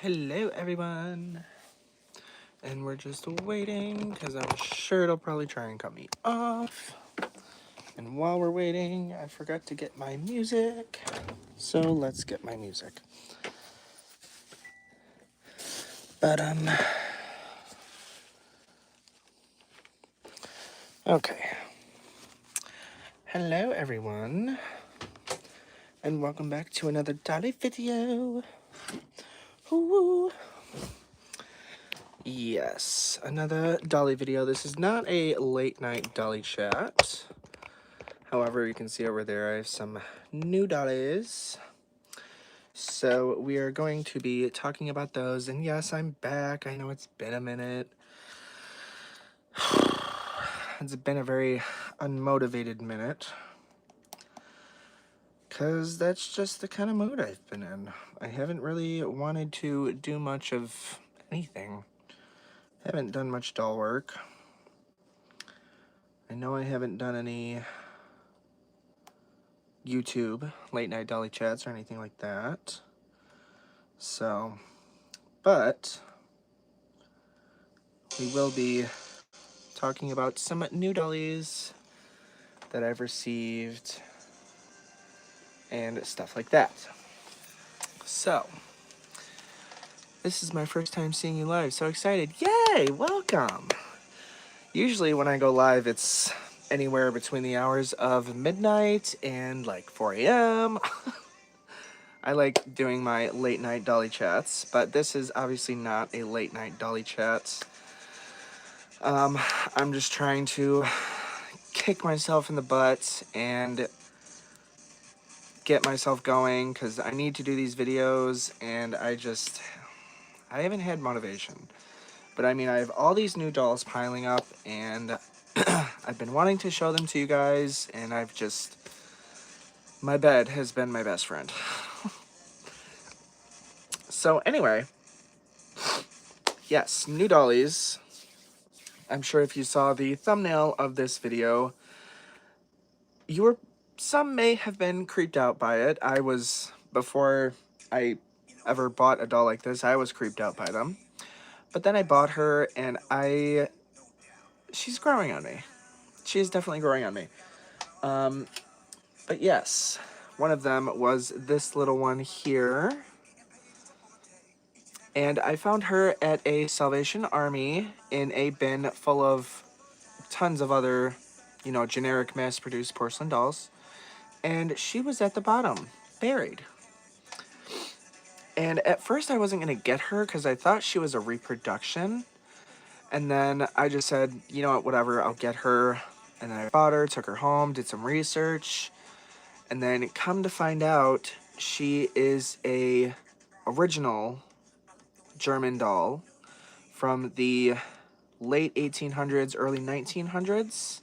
Hello everyone, and we're just waiting because I'm sure it'll probably try and cut me off. And while we're waiting, I forgot to get my music, so let's get my music. But okay. Hello everyone, and welcome back to another Dolly video. Ooh. Yes, another Dolly video. This is not a late night Dolly chat. However, you can see over there I have some new Dollies. So we are going to be talking about those. And yes, I'm back. I know it's been a minute. It's been a very unmotivated minute. Because that's just the kind of mood I've been in. I haven't really wanted to do much of anything. I haven't done much doll work. I know I haven't done any YouTube late night dolly chats or anything like that. So, but we will be talking about some new dollies that I've received and stuff like that. So, this is my first time seeing you live. So excited. Yay! Welcome! Usually when I go live, it's anywhere between the hours of midnight and like 4 a.m. I like doing my late night dolly chats, but this is obviously not a late night dolly chat. I'm just trying to kick myself in the butt and get myself going because I need to do these videos and I haven't had motivation. But I mean, I have all these new dolls piling up and I've been wanting to show them to you guys, and my bed has been my best friend. So anyway, yes, new dollies. I'm sure if you saw the thumbnail of this video, some may have been creeped out by it. Before I ever bought a doll like this, I was creeped out by them. But then I bought her, and she's growing on me. She's definitely growing on me. But yes, one of them was this little one here. And I found her at a Salvation Army in a bin full of tons of other, generic mass-produced porcelain dolls. And she was at the bottom, buried. And at first I wasn't going to get her because I thought she was a reproduction. And then I just said, you know what, whatever, I'll get her. And then I bought her, took her home, did some research. And then come to find out, she is a original German doll from the late 1800s, early 1900s.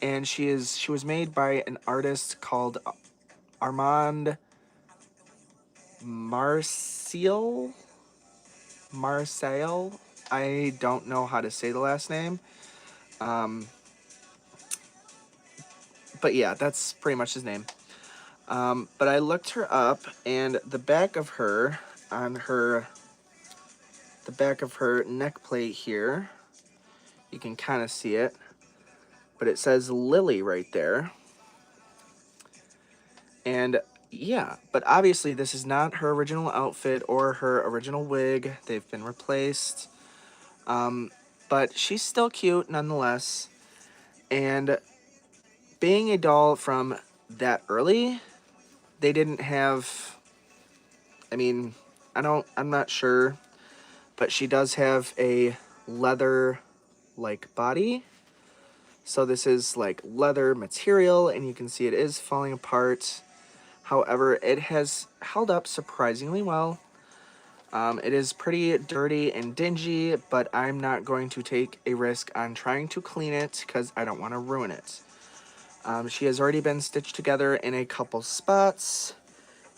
And she was made by an artist called Armand Marseille. I don't know how to say the last name. But yeah, that's pretty much his name. But I looked her up, and the back of her neck plate here, you can kind of see it, but it says Lily right there. And yeah, but obviously this is not her original outfit or her original wig. They've been replaced. But she's still cute nonetheless. And being a doll from that early, they didn't have, I'm not sure, but she does have a leather like body. So this is like leather material, and you can see it is falling apart. However, it has held up surprisingly well. It is pretty dirty and dingy, but I'm not going to take a risk on trying to clean it because I don't want to ruin it. She has already been stitched together in a couple spots,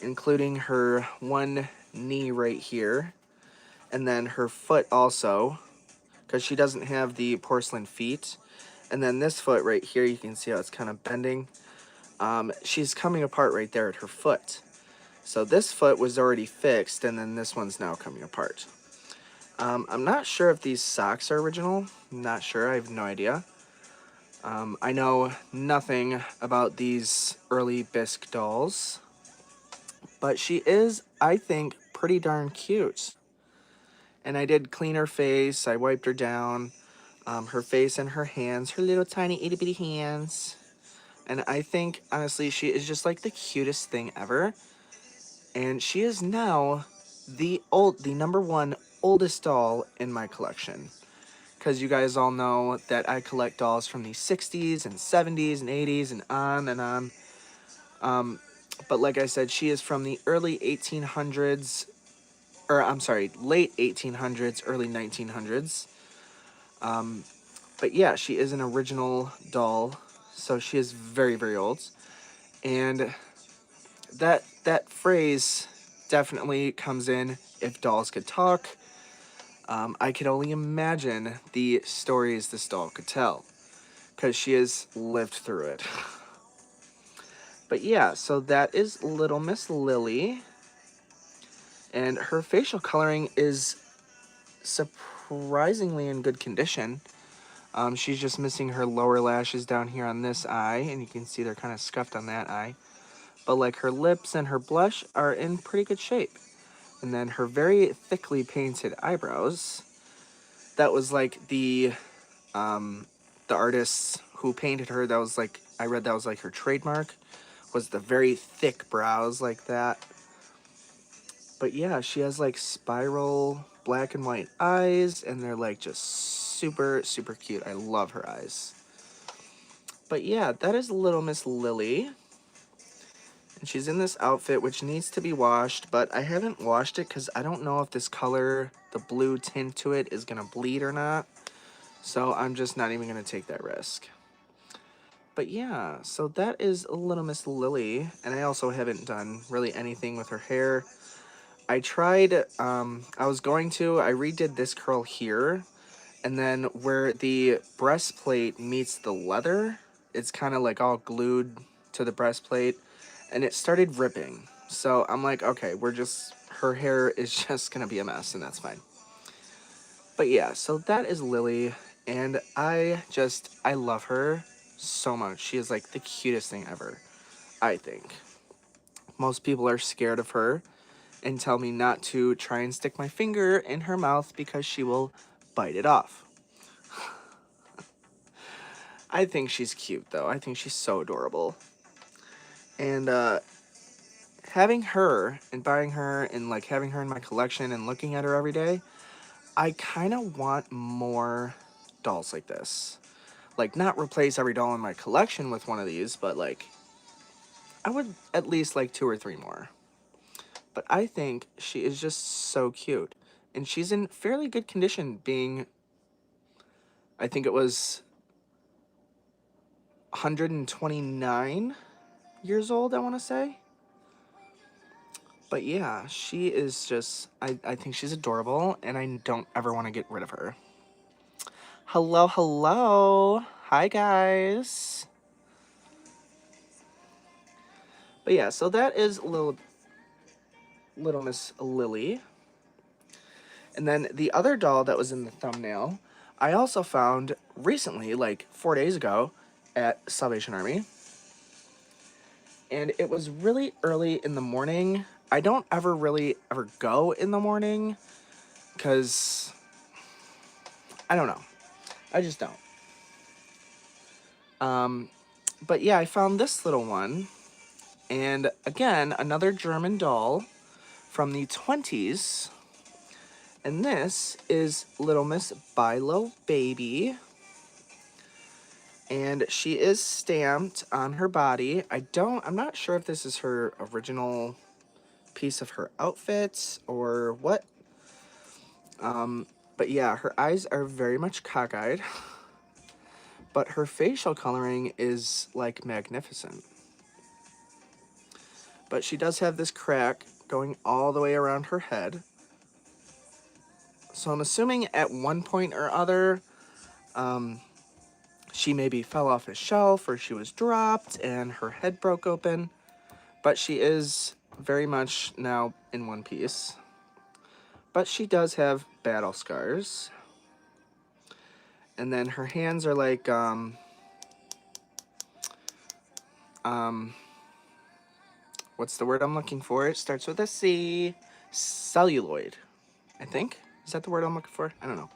including her one knee right here, and then her foot also, because she doesn't have the porcelain feet. And then this foot right here, you can see how it's kind of bending. She's coming apart right there at her foot. So this foot was already fixed, and then this one's now coming apart. I'm not sure if these socks are original. I'm not sure. I have no idea. I know nothing about these early Bisque dolls, but she is, I think, pretty darn cute. And I did clean her face. I wiped her down, her face and her hands, her little tiny itty bitty hands. And I think, honestly, she is just like the cutest thing ever. And she is now the number one oldest doll in my collection. Because you guys all know that I collect dolls from the 60s and 70s and 80s and on and on. But like I said, she is from the early 1800s, or I'm sorry, late 1800s, early 1900s. But yeah, she is an original doll, so she is very, very old. And that phrase definitely comes in, if dolls could talk. I could only imagine the stories this doll could tell, because she has lived through it. But yeah, so that is Little Miss Lily. And her facial coloring is surprisingly in good condition. She's just missing her lower lashes down here on this eye, and you can see they're kind of scuffed on that eye. But like her lips and her blush are in pretty good shape. And then her very thickly painted eyebrows, that was like the artists who painted her, that was like, I read that was like her trademark, was the very thick brows like that. But yeah, she has like spiral black and white eyes, and they're like just super, super cute. I love her eyes. But yeah, that is Little Miss Lily. And she's in this outfit, which needs to be washed, but I haven't washed it because I don't know if this color, the blue tint to it, is going to bleed or not. So I'm just not even going to take that risk. But yeah, so that is Little Miss Lily. And I also haven't done really anything with her hair. I tried, I redid this curl here, and then where the breastplate meets the leather, it's kind of like all glued to the breastplate, and it started ripping. So I'm like, okay, her hair is just gonna be a mess, and that's fine. But yeah, so that is Lily, and I love her so much. She is like the cutest thing ever, I think. Most people are scared of her and tell me not to try and stick my finger in her mouth because she will bite it off. I think she's cute, though. I think she's so adorable. And having her and buying her and like having her in my collection and looking at her every day, I kind of want more dolls like this. Like, not replace every doll in my collection with one of these, but like, I would at least like 2 or 3 more. But I think she is just so cute. And she's in fairly good condition, being, I think it was 129 years old, I want to say. But yeah, she is just, I think she's adorable, and I don't ever want to get rid of her. Hello, hello. Hi, guys. But yeah, so that is Little Miss Lily. And then the other doll that was in the thumbnail, I also found recently, like 4 days ago, at Salvation Army. And it was really early in the morning. I don't ever really ever go in the morning because I don't know. I just don't. But yeah, I found this little one. And again, another German doll from the 20s. And this is Little Miss Bilo Baby. And she is stamped on her body. I'm not sure if this is her original piece of her outfit or what. But yeah, her eyes are very much cockeyed. But her facial coloring is like magnificent. But she does have this crack going all the way around her head. So I'm assuming at one point or other, she maybe fell off a shelf or she was dropped and her head broke open. But she is very much now in one piece. But she does have battle scars. And then her hands are like, what's the word I'm looking for? It starts with a C. Celluloid, I think. Is that the word I'm looking for? I don't know.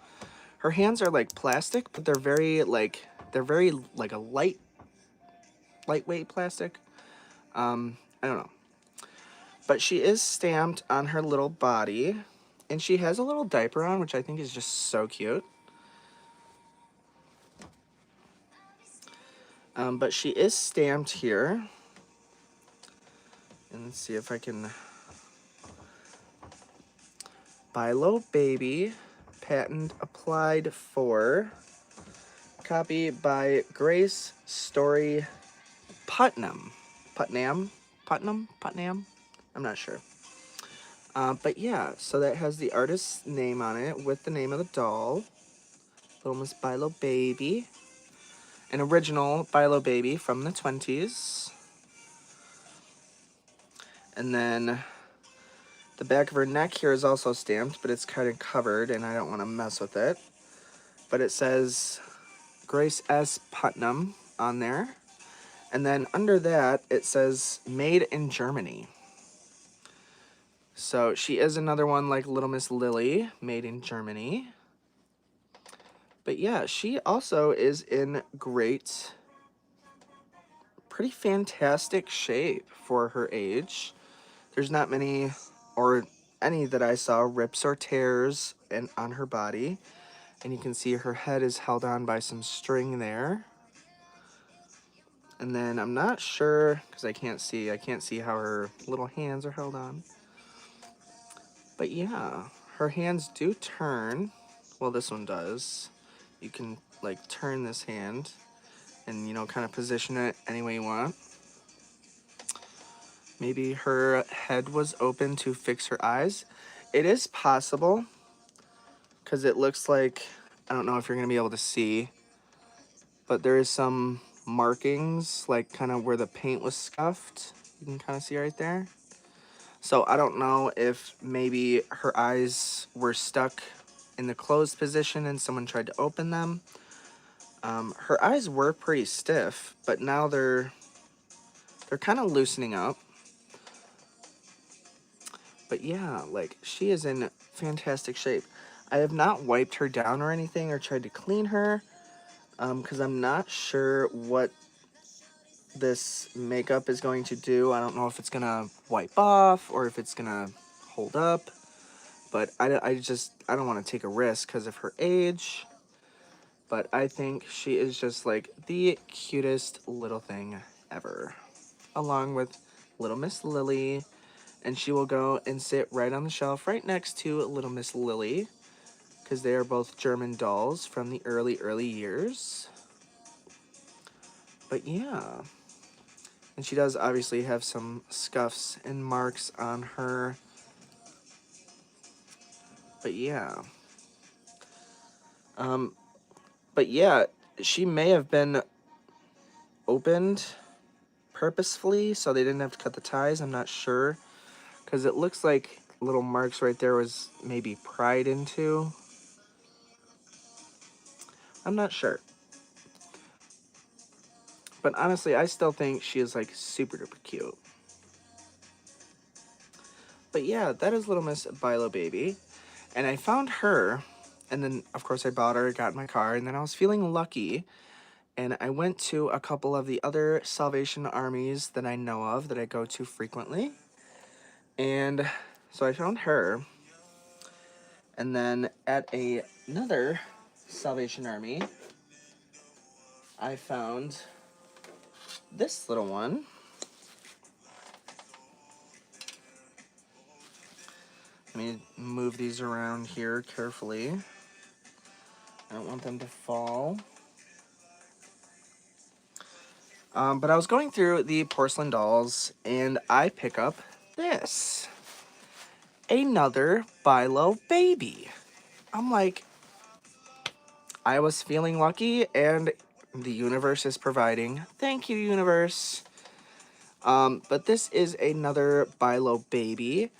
Her hands are like plastic, but they're very like a lightweight plastic. I don't know. But she is stamped on her little body, and she has a little diaper on, which I think is just so cute. But she is stamped here. And let's see if I can... Bilo Baby, patent applied for, copy by Grace Story Putnam. Putnam? I'm not sure. But yeah, so that has the artist's name on it with the name of the doll. Little Miss Bilo Baby. An original Bilo Baby from the 20s. And then the back of her neck here is also stamped, but it's kind of covered, and I don't want to mess with it. But it says Grace S. Putnam on there. And then under that, it says Made in Germany. So she is another one like Little Miss Lily, made in Germany. But yeah, she also is in great, pretty fantastic shape for her age. There's not many, or any that I saw, rips or tears on her body. And you can see her head is held on by some string there. And then I'm not sure, because I can't see how her little hands are held on. But yeah, her hands do turn. Well, this one does. You can like turn this hand and, you know, kind of position it any way you want. Maybe her head was open to fix her eyes. It is possible, because it looks like, I don't know if you're going to be able to see, but there is some markings, like kind of where the paint was scuffed. You can kind of see right there. So I don't know if maybe her eyes were stuck in the closed position and someone tried to open them. Her eyes were pretty stiff, but now they're kind of loosening up. But yeah, like, she is in fantastic shape. I have not wiped her down or anything or tried to clean her, because I'm not sure what this makeup is going to do. I don't know if it's going to wipe off or if it's going to hold up. But I don't want to take a risk because of her age. But I think she is just like the cutest little thing ever. Along with Little Miss Lily. And she will go and sit right on the shelf right next to Little Miss Lily, because they are both German dolls from the early years. But yeah. And she does obviously have some scuffs and marks on her. But yeah. But yeah, she may have been opened purposefully so they didn't have to cut the ties. I'm not sure, because it looks like little marks right there was maybe pried into. I'm not sure. But honestly, I still think she is like super duper cute. But yeah, that is Little Miss Bilo Baby. And I found her, and then of course I bought her, got in my car, and then I was feeling lucky. And I went to a couple of the other Salvation Armies that I know of, that I go to frequently. And so I found her. And then at another Salvation Army, I found this little one. Let me move these around here carefully. I don't want them to fall. But I was going through the porcelain dolls, and I pick up this. Another Bilo Baby. I'm like, I was feeling lucky, and the universe is providing. Thank you, universe. But this is another Bilo baby.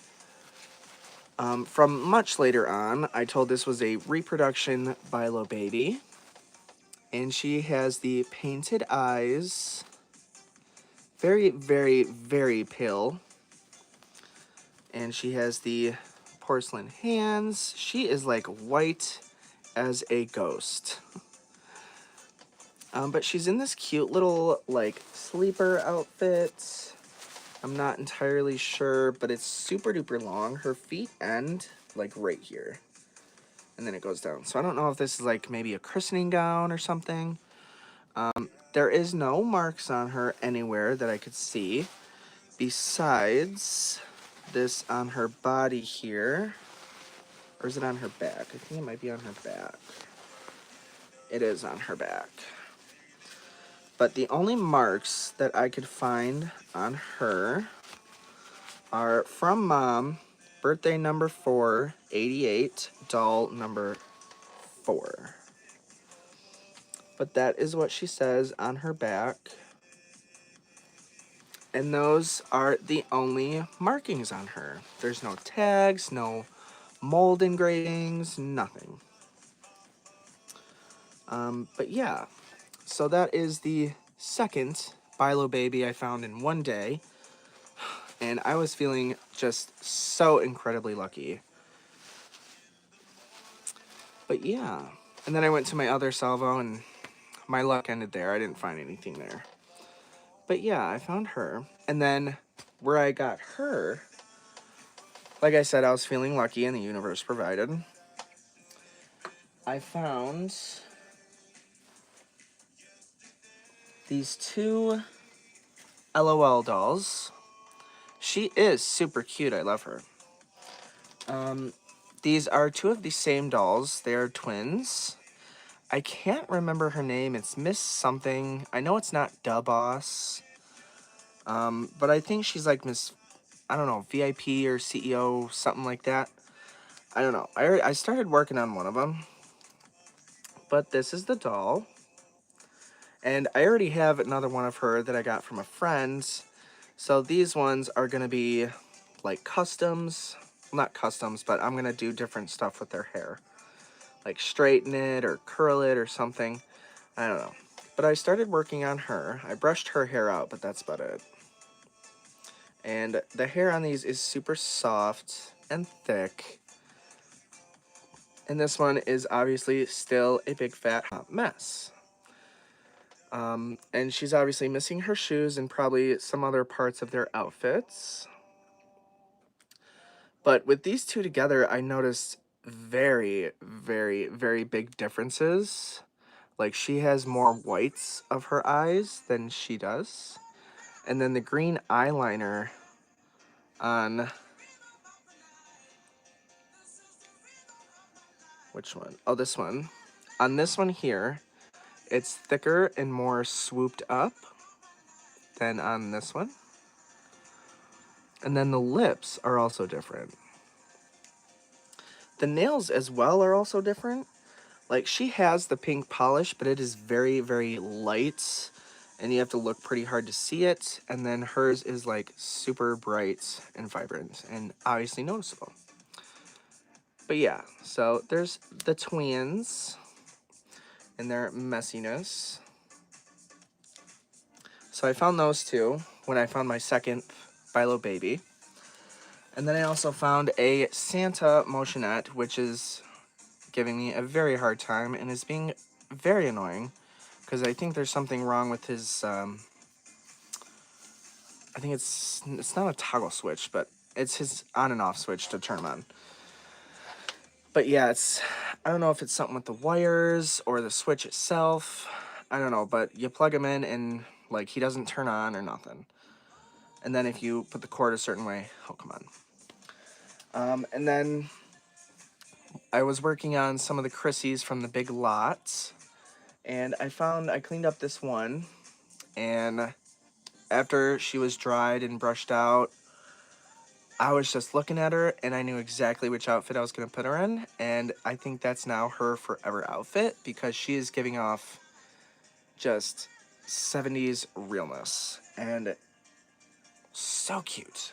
From much later on, I told this was a reproduction Bilo baby. And she has the painted eyes. Very, very, very pale. And she has the porcelain hands. She is like white as a ghost. But she's in this cute little like sleeper outfit. I'm not entirely sure, but it's super duper long. Her feet end like right here. And then it goes down. So I don't know if this is like maybe a christening gown or something. There is no marks on her anywhere that I could see. Besides this on her body here. Or is it on her back? I think it might be on her back. It is on her back. But the only marks that I could find on her are from Mom, birthday number 4, 88, doll number 4. But that is what she says on her back. And those are the only markings on her. There's no tags, no mold engravings, nothing. But yeah, so that is the second Bilo baby I found in one day. And I was feeling just so incredibly lucky. But yeah, and then I went to my other salvo and my luck ended there. I didn't find anything there. But yeah, I found her. And then where I got her, like I said, I was feeling lucky and the universe provided. I found these two LOL dolls. She is super cute. I love her. These are two of the same dolls. They are twins. I can't remember her name. It's Miss something. I know it's not Da Boss. But I think she's like Miss, I don't know, VIP or CEO, something like that. I don't know. I started working on one of them. But this is the doll. And I already have another one of her that I got from a friend. So these ones are going to be like customs. Well, not customs, but I'm going to do different stuff with their hair. Like straighten it or curl it or something. I don't know. But I started working on her. I brushed her hair out, but that's about it. And the hair on these is super soft and thick. And this one is obviously still a big fat hot mess. And she's obviously missing her shoes and probably some other parts of their outfits. But with these two together, I noticed very, very, very big differences. Like she has more whites of her eyes than she does. And then the green eyeliner on... Which one? Oh, this one. On this one here, it's thicker and more swooped up than on this one. And then the lips are also different. The nails as well are also different. Like she has the pink polish, but it is very, very light. And you have to look pretty hard to see it. And then hers is like super bright and vibrant and obviously noticeable. But yeah, so there's the twins and their messiness. So I found those two when I found my second Bilo baby. And then I also found a Santa motionette, which is giving me a very hard time and is being very annoying because I think there's something wrong with his, I think it's not a toggle switch, but it's his on and off switch to turn him on. But yeah, I don't know if it's something with the wires or the switch itself. I don't know, but you plug him in and like he doesn't turn on or nothing. And then if you put the cord a certain way, oh, come on. And then I was working on some of the Chrissy's from the big lot. And I cleaned up this one. And after she was dried and brushed out, I was just looking at her and I knew exactly which outfit I was going to put her in. And I think that's now her forever outfit because she is giving off just 70s realness. And So cute.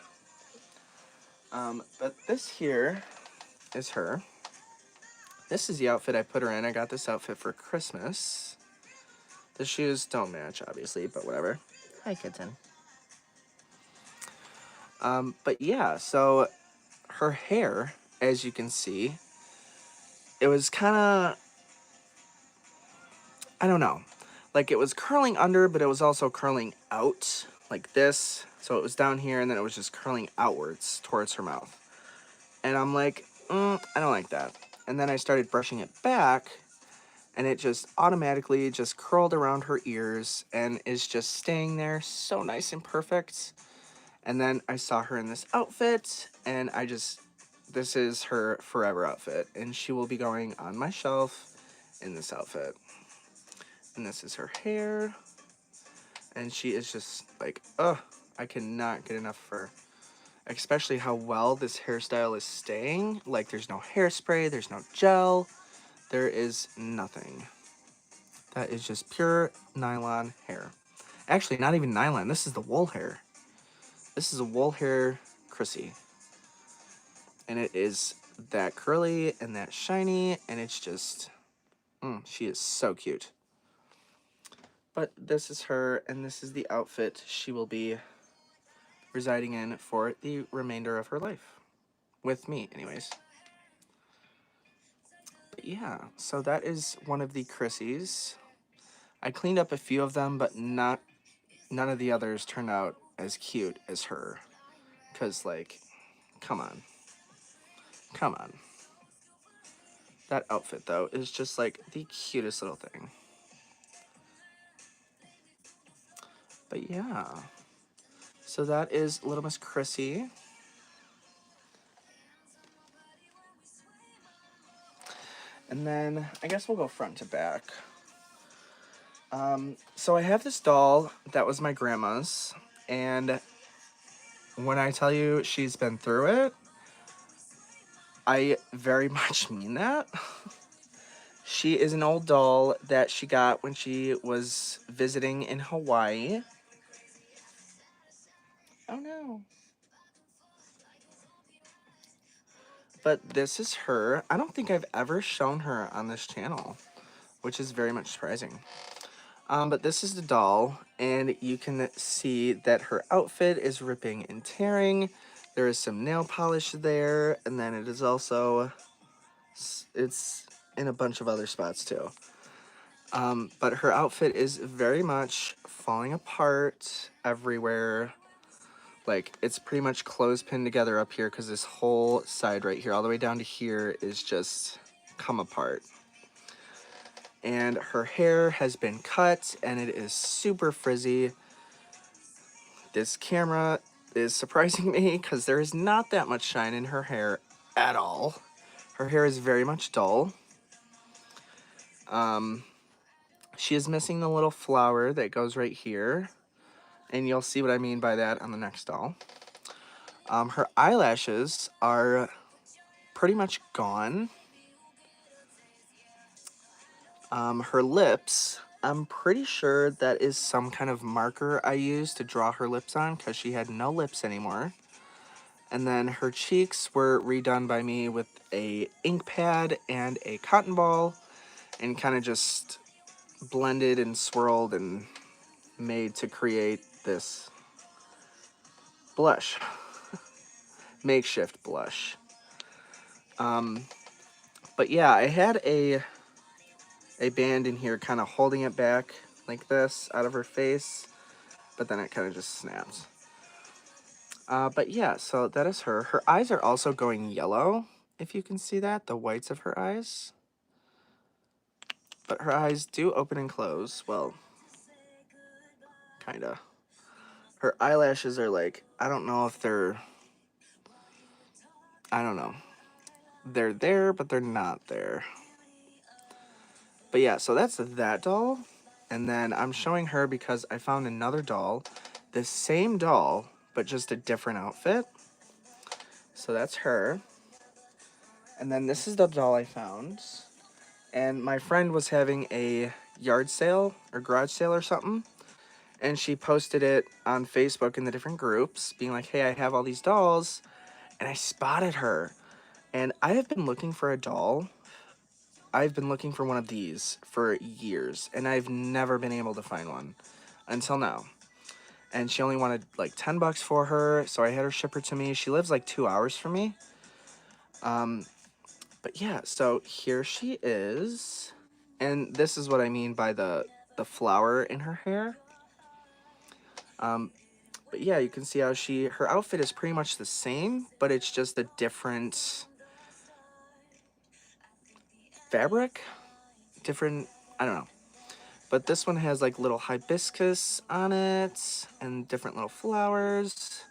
But this here is her. This is the outfit I put her in. I got this outfit for Christmas. The shoes don't match, obviously, but whatever. Hi, kitten. But yeah, so her hair, as you can see, it was kind of, I don't know. Like, it was curling under, but it was also curling out, like this. So it was down here, and then it was just curling outwards towards her mouth. And I'm like, I don't like that. And then I started brushing it back, and it just automatically just curled around her ears and is just staying there so nice and perfect. And then I saw her in this outfit, and this is her forever outfit, and she will be going on my shelf in this outfit. And this is her hair, and she is just like, I cannot get enough of her. Especially how well this hairstyle is staying. Like, there's no hairspray, there's no gel, there is nothing. That is just pure nylon hair. Actually, not even nylon, this is the wool hair. This is a wool hair Chrissy. And it is that curly and that shiny, and it's just, she is so cute. But this is her, and this is the outfit she will be residing in for the remainder of her life. With me, anyways. But yeah, so that is one of the Chrissies. I cleaned up a few of them, but none of the others turned out as cute as her. Because, like, come on. Come on. That outfit, though, is just, like, the cutest little thing. But yeah. So that is Little Miss Chrissy. And then I guess we'll go front to back. So I have this doll that was my grandma's, and when I tell you she's been through it, I very much mean that. She is an old doll that she got when she was visiting in Hawaii. Oh no. But this is her. I don't think I've ever shown her on this channel, which is very much surprising. But this is the doll, and you can see that her outfit is ripping and tearing. There is some nail polish there, and then it is also, it's in a bunch of other spots too. But her outfit is very much falling apart everywhere. Like, it's pretty much clothespin together up here because this whole side right here, all the way down to here, is just come apart. And her hair has been cut, and it is super frizzy. This camera is surprising me because there is not that much shine in her hair at all. Her hair is very much dull. She is missing the little flower that goes right here, and you'll see what I mean by that on the next doll. Her eyelashes are pretty much gone. Her lips, I'm pretty sure that is some kind of marker I used to draw her lips on because she had no lips anymore. And then her cheeks were redone by me with a ink pad and a cotton ball, and kind of just blended and swirled and made to create this blush. Makeshift blush. But yeah, I had a band in here kind of holding it back like this out of her face, but then it kind of just snaps. But yeah, so that is her. Her eyes are also going yellow, if you can see that, the whites of her eyes. But her eyes do open and close, well, kinda. Her eyelashes are like, I don't know if they're, I don't know. They're there, but they're not there. But yeah, so that's that doll. And then I'm showing her because I found another doll, the same doll, but just a different outfit. So that's her. And then this is the doll I found. And my friend was having a yard sale or garage sale or something. and she posted it on Facebook in the different groups, being like, hey, I have all these dolls, and I spotted her. And I have been looking for a doll. I've been looking for one of these for years, and I've never been able to find one until now. And she only wanted like $10 for her, so I had her ship her to me. She lives like 2 hours from me. But yeah, so here she is. And this is what I mean by the flower in her hair. But yeah, you can see how her outfit is pretty much the same, but it's just a different fabric, different, I don't know. But this one has like little hibiscus on it and different little flowers.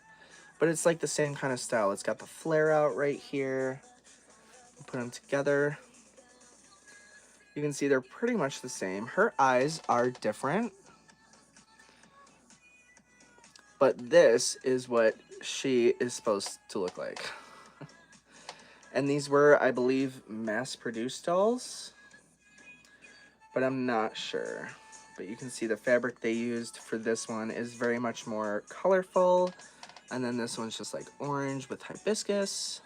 But it's like the same kind of style. It's got the flare out right here. Put them together. You can see they're pretty much the same. Her eyes are different. But this is what she is supposed to look like. And these were, I believe, mass-produced dolls. But I'm not sure. But you can see the fabric they used for this one is very much more colorful. And then this one's just like orange with hibiscus.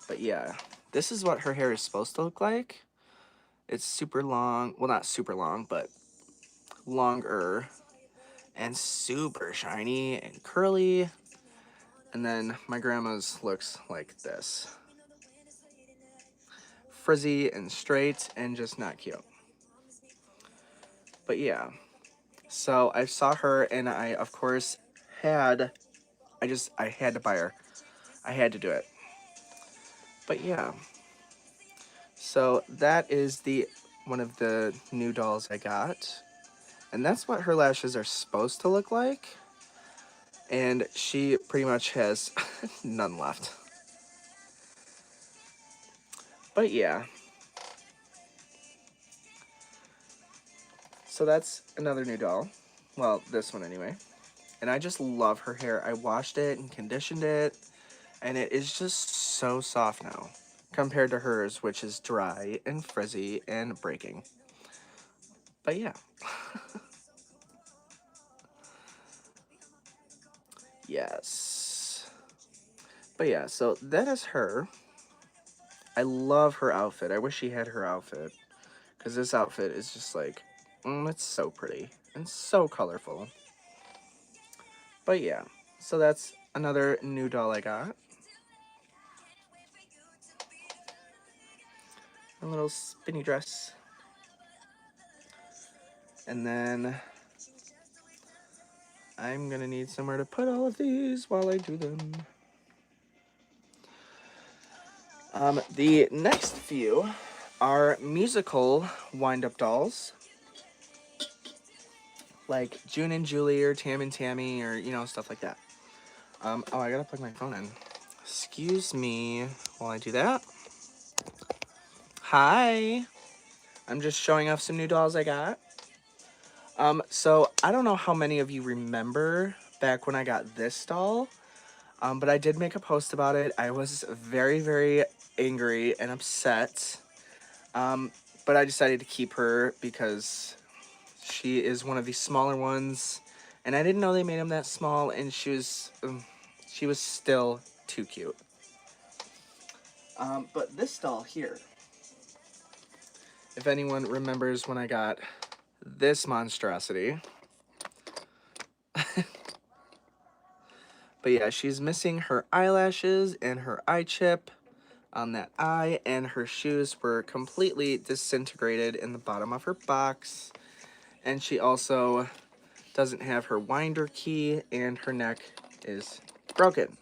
But yeah, this is what her hair is supposed to look like. It's super long. Well, not super long, but longer. And super shiny and curly. And then my grandma's looks like this. Frizzy and straight and just not cute. But yeah. So I saw her and I, of course, I had to buy her. I had to do it. But yeah. So that is one of the new dolls I got. And that's what her lashes are supposed to look like. And she pretty much has none left. But yeah. So that's another new doll. Well, this one anyway. And I just love her hair. I washed it and conditioned it. And it is just so soft now. Compared to hers, which is dry and frizzy and breaking. But yeah. Yes. But yeah, so that is her. I love her outfit. I wish she had her outfit. Because this outfit is just like, it's so pretty. And so colorful. But yeah, so that's another new doll I got. A little spinny dress. And then I'm gonna need somewhere to put all of these while I do them. The next few are musical wind-up dolls. Like June and Julie or Tam and Tammy or, stuff like that. Oh, I gotta plug my phone in. Excuse me while I do that. Hi. I'm just showing off some new dolls I got. So I don't know how many of you remember back when I got this doll, but I did make a post about it. I was very, very angry and upset, but I decided to keep her because she is one of the smaller ones, and I didn't know they made them that small, and she was still too cute. But this doll here, if anyone remembers when I got this monstrosity. But yeah, she's missing her eyelashes and her eye chip on that eye, and her shoes were completely disintegrated in the bottom of her box. And she also doesn't have her winder key, and her neck is broken.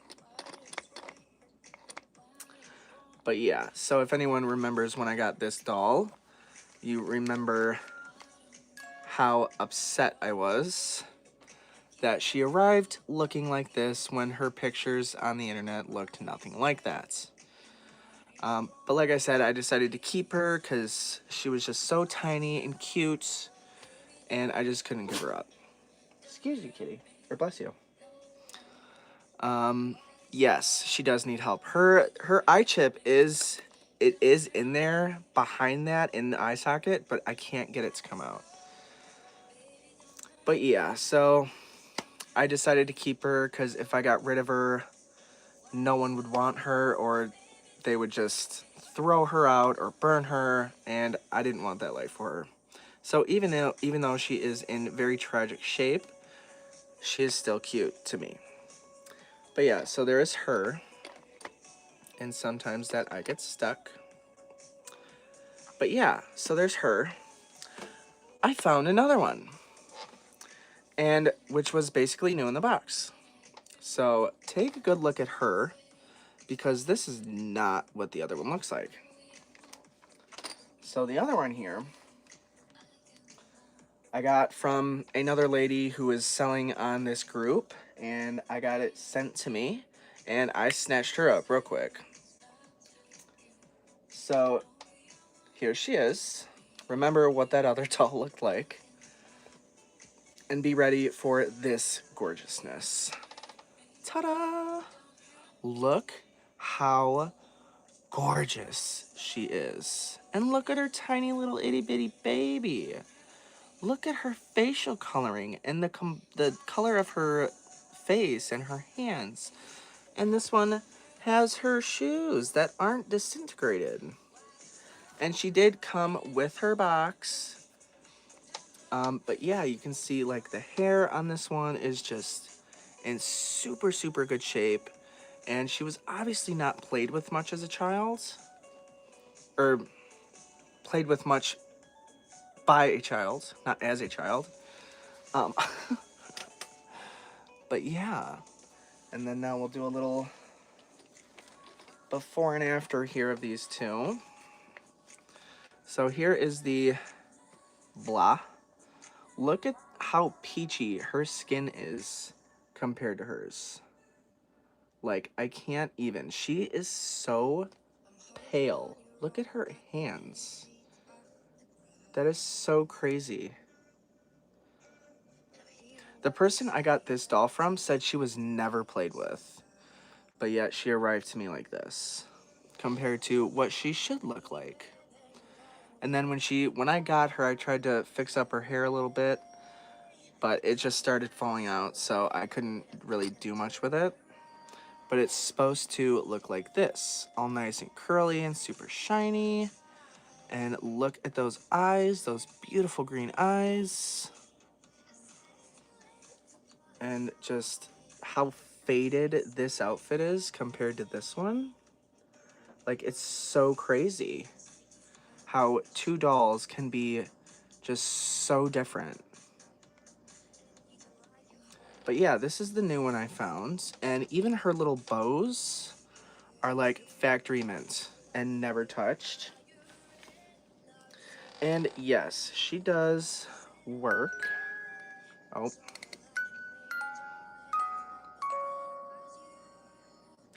But yeah, so if anyone remembers when I got this doll, you remember how upset I was that she arrived looking like this when her pictures on the internet looked nothing like that. But like I said, I decided to keep her because she was just so tiny and cute, and I just couldn't give her up. Excuse you, kitty. Or bless you. Yes, she does need help. Her eye chip is in there behind that in the eye socket, but I can't get it to come out. But yeah, so I decided to keep her because if I got rid of her, no one would want her, or they would just throw her out or burn her, and I didn't want that life for her. So even though she is in very tragic shape, she is still cute to me. But yeah, so there is her, and sometimes that I get stuck. But yeah, so there's her. I found another one, and which was basically new in the box. So take a good look at her, because this is not what the other one looks like. So the other one here, I got from another lady who is selling on this group, and I got it sent to me, and I snatched her up real quick. So here she is. Remember what that other doll looked like, and be ready for this gorgeousness. Ta-da! Look how gorgeous she is. And look at her tiny little itty bitty baby. Look at her facial coloring and the color of her face and her hands. And this one has her shoes that aren't disintegrated. And she did come with her box. But yeah, you can see like the hair on this one is just in super, super good shape. And she was obviously not played with much as a child. Or played with much by a child, not as a child. Um, but yeah. And then now we'll do a little before and after here of these two. So here is the blah. Look at how peachy her skin is compared to hers. Like, I can't even. She is so pale. Look at her hands. That is so crazy. The person I got this doll from said she was never played with, but yet she arrived to me like this, compared to what she should look like. And then when I got her, I tried to fix up her hair a little bit, but it just started falling out, so I couldn't really do much with it. But it's supposed to look like this, all nice and curly and super shiny. And look at those eyes, those beautiful green eyes. And just how faded this outfit is compared to this one. Like, it's so crazy how two dolls can be just so different. But yeah, this is the new one I found. And even her little bows are like factory mint and never touched. And yes, she does work. Oh.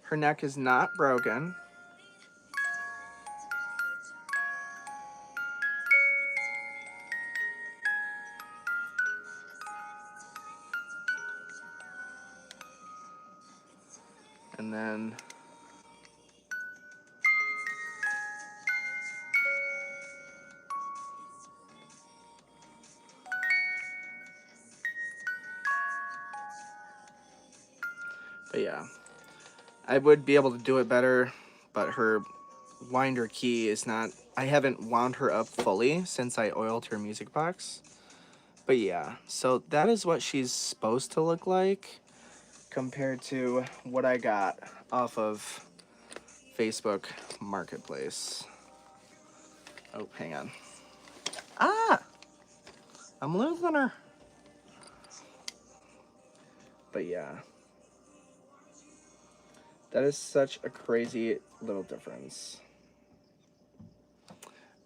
Her neck is not broken. And then but yeah, I would be able to do it better, but her winder key is not, I haven't wound her up fully since I oiled her music box. But yeah, so that is what she's supposed to look like compared to what I got off of Facebook Marketplace. Oh, hang on. Ah! I'm losing her. But yeah. That is such a crazy little difference.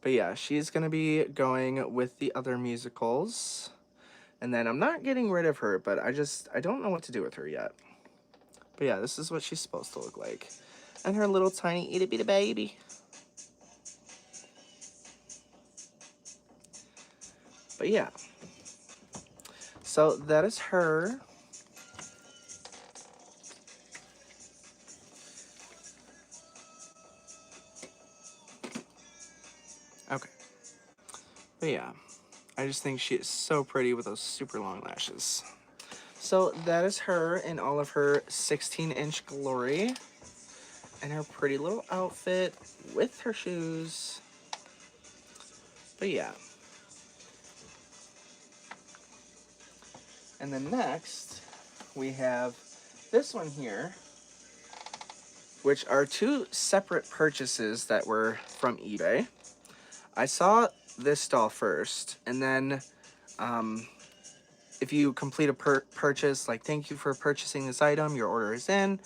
But yeah, she's going to be going with the other musicals. And then I'm not getting rid of her, but I don't know what to do with her yet. But yeah, this is what she's supposed to look like. And her little tiny itty bitty baby. But yeah. So that is her. Okay. But yeah. I just think she is so pretty with those super long lashes. So that is her in all of her 16-inch glory. And her pretty little outfit with her shoes. But yeah. And then next, we have this one here, which are two separate purchases that were from eBay. I saw this doll first, and then if you complete a purchase, like thank you for purchasing this item, your order is in,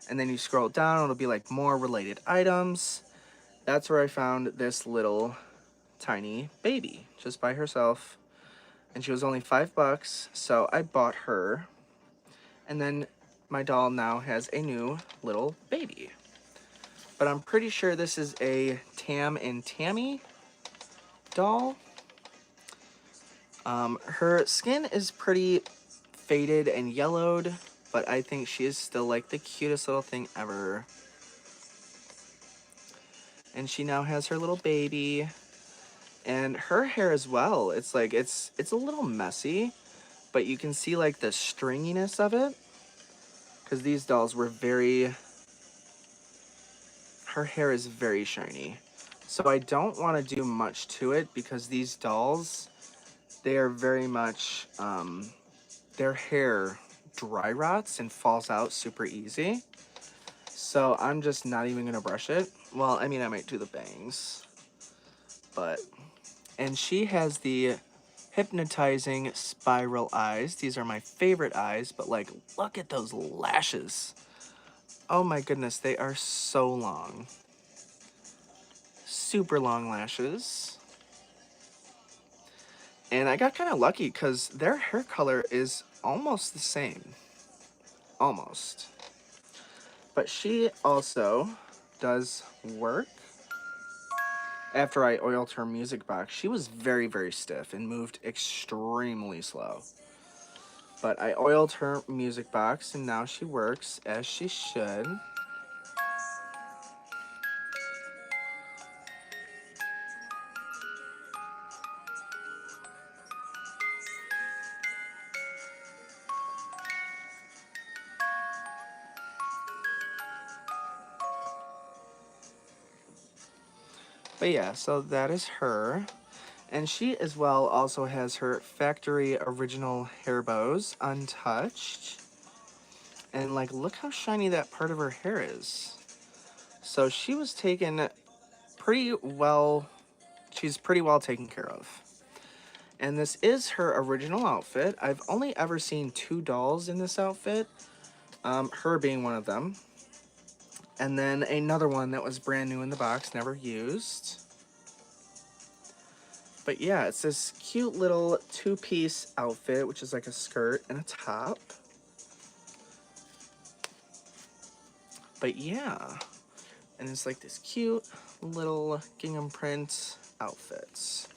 and then you scroll down, it'll be like more related items. That's where I found this little tiny baby just by herself, and she was only $5, so I bought her. And then my doll now has a new little baby. But I'm pretty sure this is a Tam and Tammy doll. Her skin is pretty faded and yellowed, but I think she is still like the cutest little thing ever. And she now has her little baby. And her hair as well, it's like, it's a little messy, but you can see like the stringiness of it. Because these dolls were her hair is very shiny. So I don't want to do much to it because these dolls, they are very much, their hair dry rots and falls out super easy. So I'm just not even going to brush it. Well, I mean, I might do the bangs. But, and she has the hypnotizing spiral eyes. These are my favorite eyes, but like, look at those lashes. Oh my goodness, they are so long. Super long lashes. And I got kind of lucky because their hair color is almost the same. Almost. But she also does work. After I oiled her music box, she was very, very stiff and moved extremely slow. But I oiled her music box and now she works as she should. But yeah, so that is her. And she as well also has her factory original hair bows untouched. And like, look how shiny that part of her hair is. So she was taken pretty well, she's pretty well taken care of. And this is her original outfit. I've only ever seen 2 dolls in this outfit, her being one of them. And then another one that was brand new in the box, never used. But yeah, it's this cute little 2-piece outfit, which is like a skirt and a top. But yeah, and it's like this cute little gingham print outfits.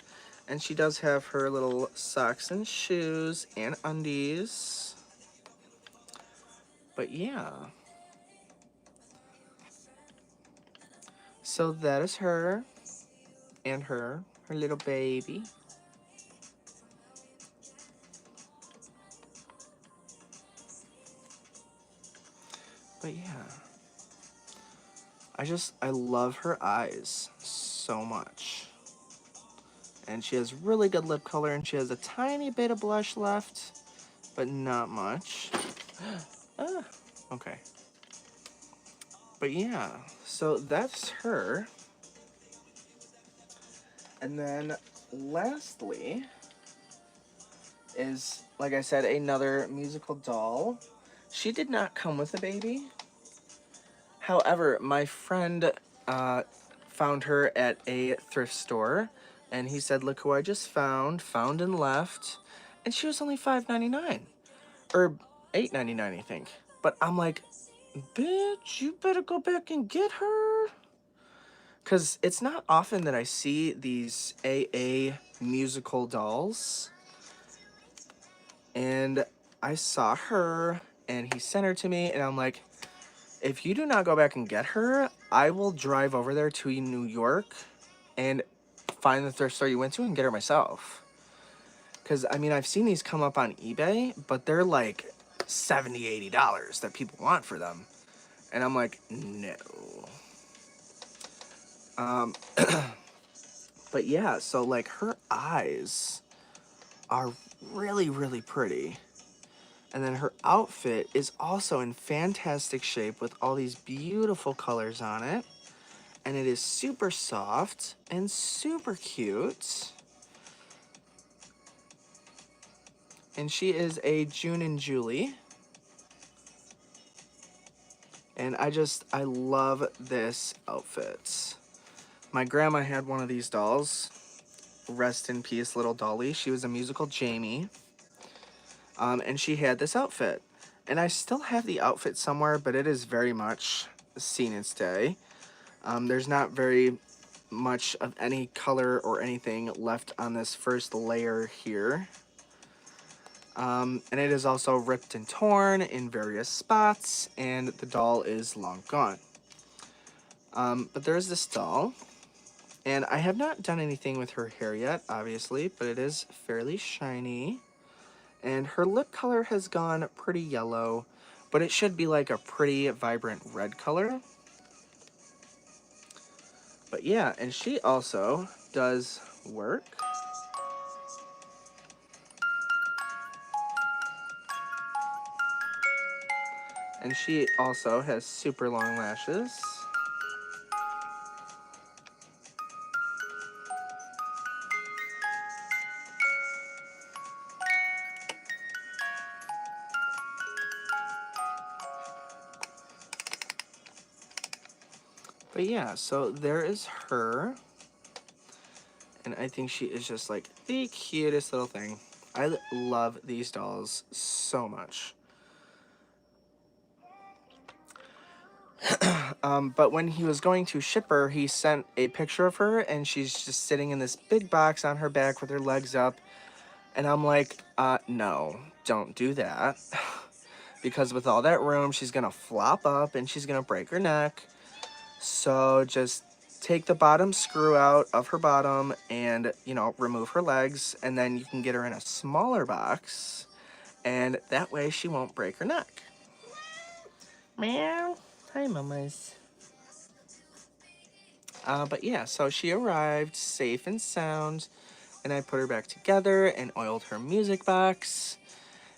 And she does have her little socks and shoes and undies. But yeah. So that is her and her little baby. But yeah. I love her eyes so much. And she has really good lip color, and she has a tiny bit of blush left, but not much. Ah, okay. But yeah, so that's her. And then lastly is, like I said, another musical doll. She did not come with a baby. However, my friend found her at a thrift store, and he said, look who I just found and left. And she was only $5.99, or $8.99, I think. But I'm like, bitch, you better go back and get her. Because it's not often that I see these AA musical dolls. And I saw her, and he sent her to me, and I'm like, if you do not go back and get her, I will drive over there to New York and find the thrift store you went to and get her myself. Because, I mean, I've seen these come up on eBay, but they're like $70, $80 that people want for them. And I'm like, no. But yeah, so like her eyes are really, really pretty. And then her outfit is also in fantastic shape with all these beautiful colors on it. And it is super soft and super cute. And she is a June and Julie. And I love this outfit. My grandma had one of these dolls. Rest in peace, little Dolly. She was a musical Jamie. And she had this outfit. And I still have the outfit somewhere, but it is very much seen its day. There's not very much of any color or anything left on this first layer here. And it is also ripped and torn in various spots, and the doll is long gone. But there's this doll, and I have not done anything with her hair yet, obviously, but it is fairly shiny. And her lip color has gone pretty yellow, but it should be like a pretty vibrant red color. But yeah, and she also does work. And she also has super long lashes. But yeah, so there is her. And I think she is just like the cutest little thing. I love these dolls so much. But when he was going to ship her, he sent a picture of her, and she's just sitting in this big box on her back with her legs up. And I'm like, no, don't do that. Because with all that room, she's going to flop up and she's going to break her neck. So just take the bottom screw out of her bottom and, you know, remove her legs. And then you can get her in a smaller box. And that way she won't break her neck. Meow. Hi, mamas. But yeah, so she arrived safe and sound. And I put her back together and oiled her music box.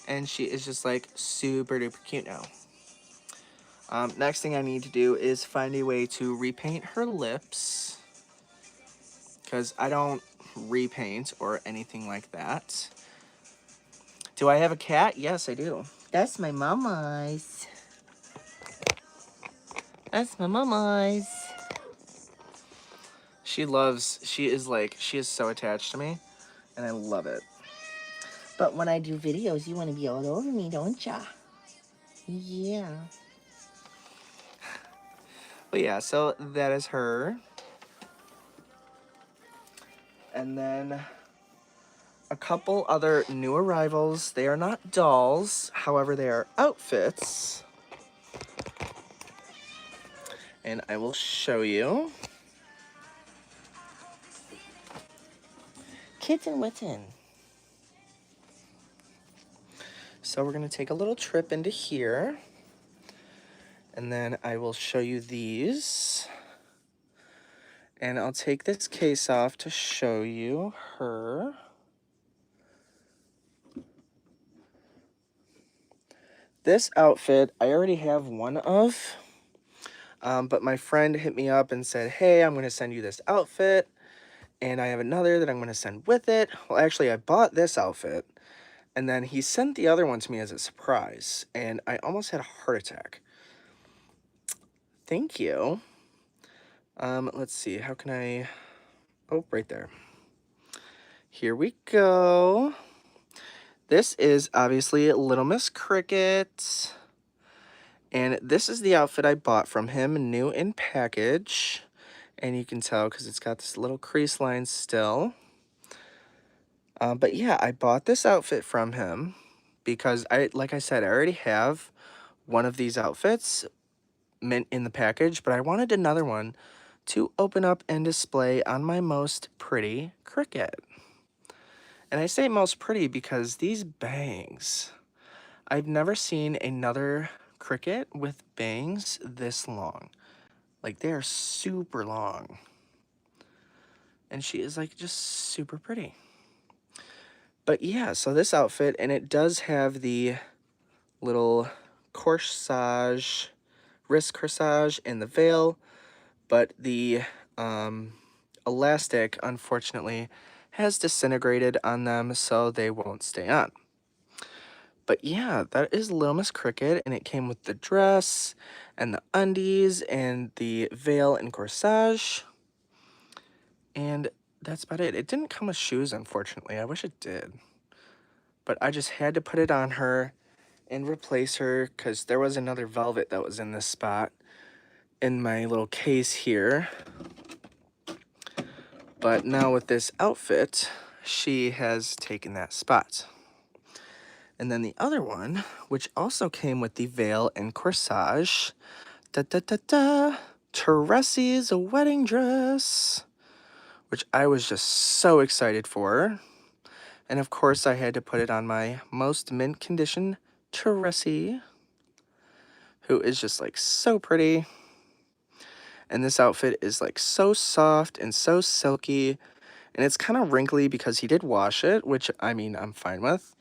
And she is just like super duper cute now. Next thing I need to do is find a way to repaint her lips. Because I don't repaint or anything like that. Do I have a cat? Yes, I do. That's my mama's. That's my mama's. She is so attached to me. And I love it. But when I do videos, you want to be all over me, don't ya? Yeah. But yeah, so that is her. And then a couple other new arrivals. They are not dolls, however, they are outfits. And I will show you. Kitten Witten. So we're going to take a little trip into here. And then I will show you these. And I'll take this case off to show you her. This outfit, I already have one of. But my friend hit me up and said, hey, I'm going to send you this outfit. And I have another that I'm going to send with it. Well, actually, I bought this outfit. And then he sent the other one to me as a surprise. And I almost had a heart attack. Thank you. Let's see. How can I... Oh, right there. Here we go. This is obviously Little Miss Cricket. And this is the outfit I bought from him, new in package. And you can tell because it's got this little crease line still. But yeah, I bought this outfit from him because like I said, I already have one of these outfits mint in the package, but I wanted another one to open up and display on my most pretty Cricket. And I say most pretty because these bangs, I've never seen another cricket with bangs this long. Like, they are super long. And she is, like, just super pretty. But yeah, so this outfit, and it does have the little corsage, wrist corsage, and the veil, but the elastic, unfortunately, has disintegrated on them, so they won't stay on. But yeah, that is Little Miss Cricket, and it came with the dress, and the undies, and the veil and corsage, and that's about it. It didn't come with shoes, unfortunately. I wish it did. But I just had to put it on her and replace her because there was another velvet that was in this spot in my little case here. But now with this outfit, she has taken that spot. And then the other one, which also came with the veil and corsage, Teresa's wedding dress, which I was just so excited for. And of course, I had to put it on my most mint condition, Teresi, who is just like so pretty. And this outfit is like so soft and so silky. And it's kind of wrinkly because he did wash it, which I mean, I'm fine with.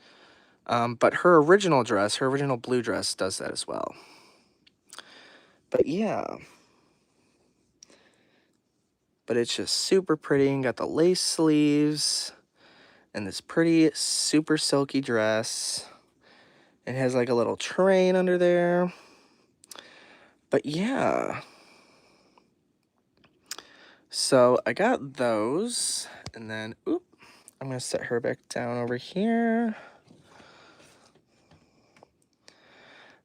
But her original dress, her original blue dress, does that as well. But yeah. But it's just super pretty and got the lace sleeves and this pretty super silky dress. It has like a little train under there. But yeah. So I got those, and then, oop, I'm going to set her back down over here.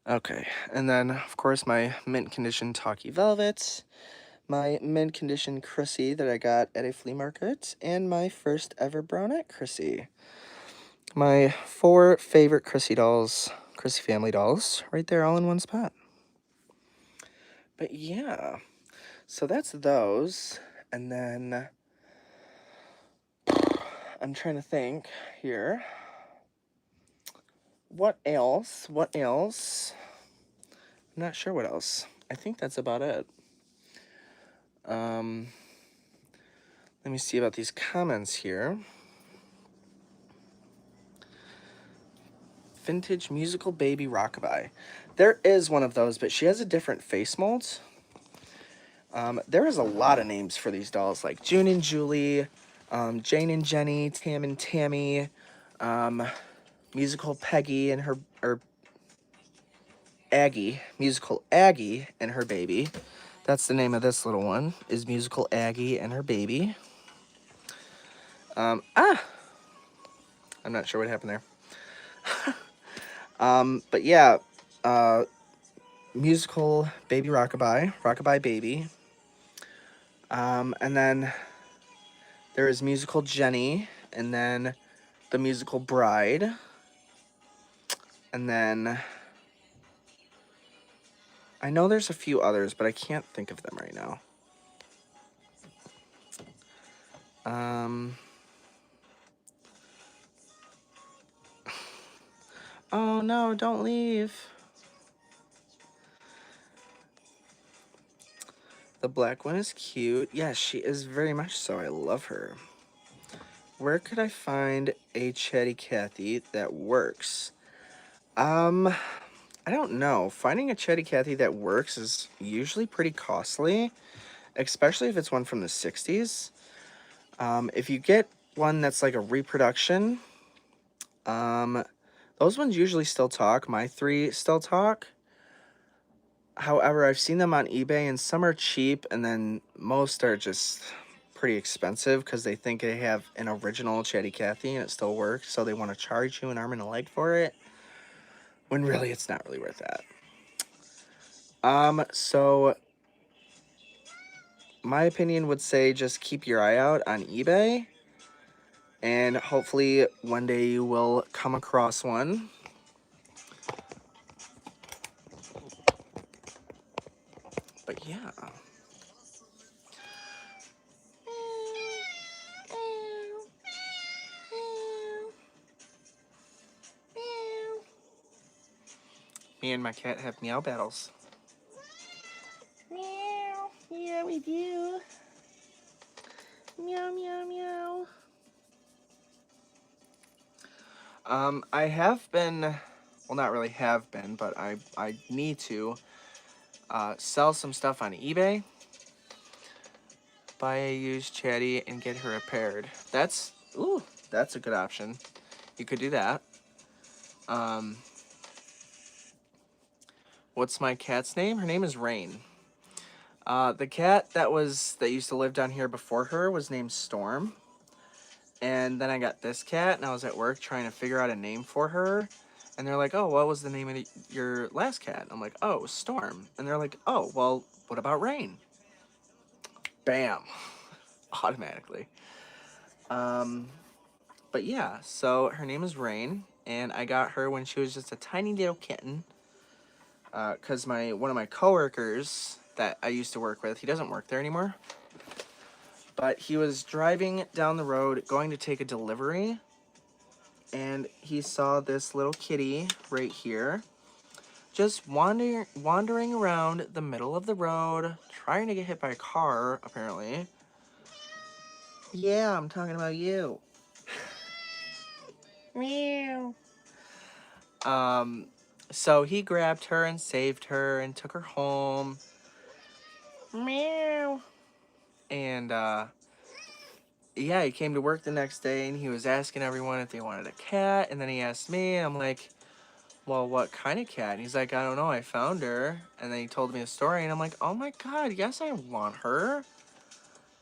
Okay, and then, of course, my mint condition Talkie Velvet, my mint condition Chrissy that I got at a flea market, and my first ever brownet Chrissy. My 4 favorite Chrissy dolls, Chrissy family dolls, right there all in one spot. But yeah, so that's those, and then I'm trying to think here. What else? What else? I'm not sure what else. I think that's about it. Let me see about these comments here. Vintage musical baby rockabye. There is one of those, but she has a different face mold. There is a lot of names for these dolls, like June and Julie, Jane and Jenny, Tam and Tammy, musical Peggy and her, or Aggie, musical Aggie and her baby. That's the name of this little one, is musical Aggie and her baby. I'm not sure what happened there. But yeah, musical baby rockabye, rockabye baby. And then there is musical Jenny, and then the musical bride. And then I know there's a few others, but I can't think of them right now. Oh no, don't leave. The black one is cute. Yes, she is very much so. I love her. Where could I find a Chatty Cathy that works? I don't know. Finding a Chatty Cathy that works is usually pretty costly, especially if it's one from the 60s. If you get one that's like a reproduction, those ones usually still talk. My 3 still talk. However, I've seen them on eBay, and some are cheap, and then most are just pretty expensive because they think they have an original Chatty Cathy and it still works, so they want to charge you an arm and a leg for it, when really it's not really worth that. So my opinion would say just keep your eye out on eBay, and hopefully one day you will come across one. But yeah. Me and my cat have meow battles. Meow. Yeah, we do. Meow, meow, meow. I have been, well, not really have been, but I need to sell some stuff on eBay. Buy a used Chatty and get her repaired. That's a good option. You could do that. What's my cat's name? Her name is Rain. The cat that used to live down here before her was named Storm. And then I got this cat, and I was at work trying to figure out a name for her. And they're like, oh, what was the name of your last cat? I'm like, oh, it was Storm. And they're like, oh, well, what about Rain? Bam. Automatically. But yeah, so her name is Rain, and I got her when she was just a tiny little kitten. Because one of my coworkers that I used to work with, he doesn't work there anymore. But he was driving down the road going to take a delivery, and he saw this little kitty right here just wandering around the middle of the road, trying to get hit by a car, apparently. Yeah, I'm talking about you. Meow. So he grabbed her and saved her and took her home. Meow. And, yeah, he came to work the next day, and he was asking everyone if they wanted a cat, and then he asked me, and I'm like, well, what kind of cat? And he's like, I don't know, I found her. And then he told me a story, and I'm like, oh my god, yes, I want her.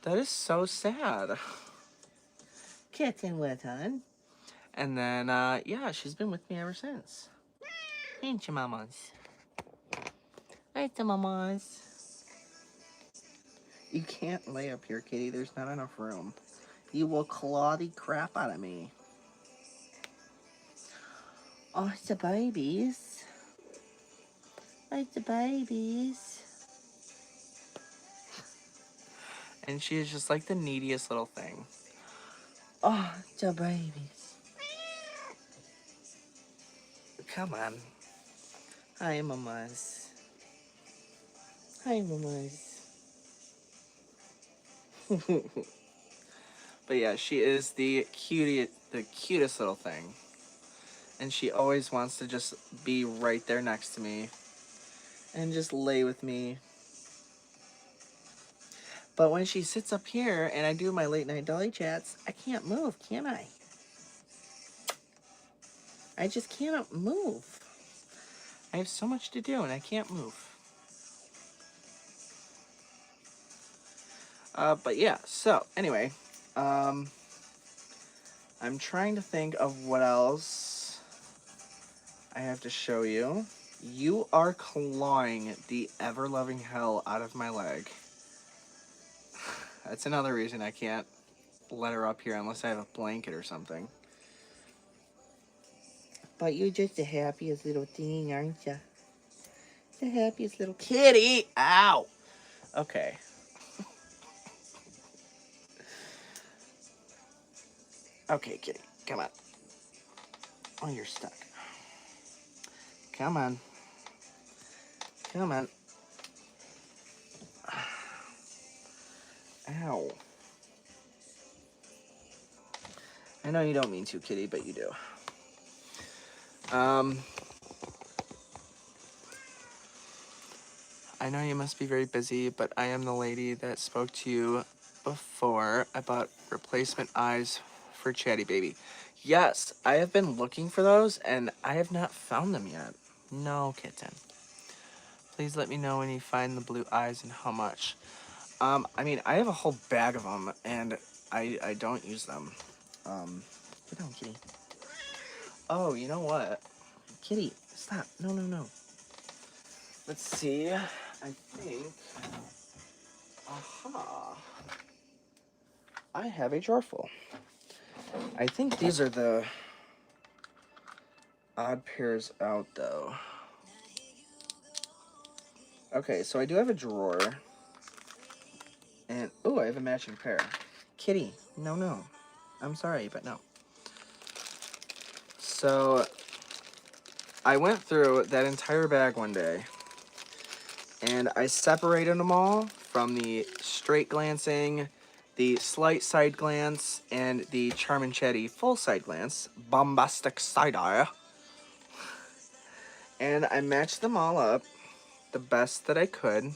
That is so sad. Kitten with on. And then, yeah, she's been with me ever since. Ain't you, mamas? Ain't you, mamas? You can't lay up here, kitty. There's not enough room. You will claw the crap out of me. Oh, it's the babies. It's the babies. And she is just like the neediest little thing. Oh, it's the babies. Come on. Hi, mamas. Hi, mamas. But yeah, she is the cutest little thing. And she always wants to just be right there next to me and just lay with me. But when she sits up here and I do my late night dolly chats, I can't move, can I? I just cannot move. I have so much to do and I can't move. But yeah, so anyway, I'm trying to think of what else I have to show you. You are clawing the ever-loving hell out of my leg. That's another reason I can't let her up here unless I have a blanket or something. But you're just the happiest little thing, aren't you? The happiest little kitty. Ow! Okay. Okay, kitty. Come on. Oh, you're stuck. Come on. Come on. Ow. I know you don't mean to, kitty, but you do. I know you must be very busy, but I am the lady that spoke to you before about replacement eyes for Chatty Baby. Yes, I have been looking for those, and I have not found them yet. No, kitten. Please let me know when you find the blue eyes and how much. I mean, I have a whole bag of them, and I don't use them. Get down, kitty. Oh, you know what? Kitty, stop. No, no, no. Let's see. I think... Aha. I have a drawer full. I think these are the odd pairs out, though. Okay, so I do have a drawer. And, oh, I have a matching pair. Kitty, no, no. I'm sorry, but no. So, I went through that entire bag one day, and I separated them all from the straight glancing, the slight side glance, and the Charmin Chetty full side glance, bombastic side eye. And I matched them all up the best that I could.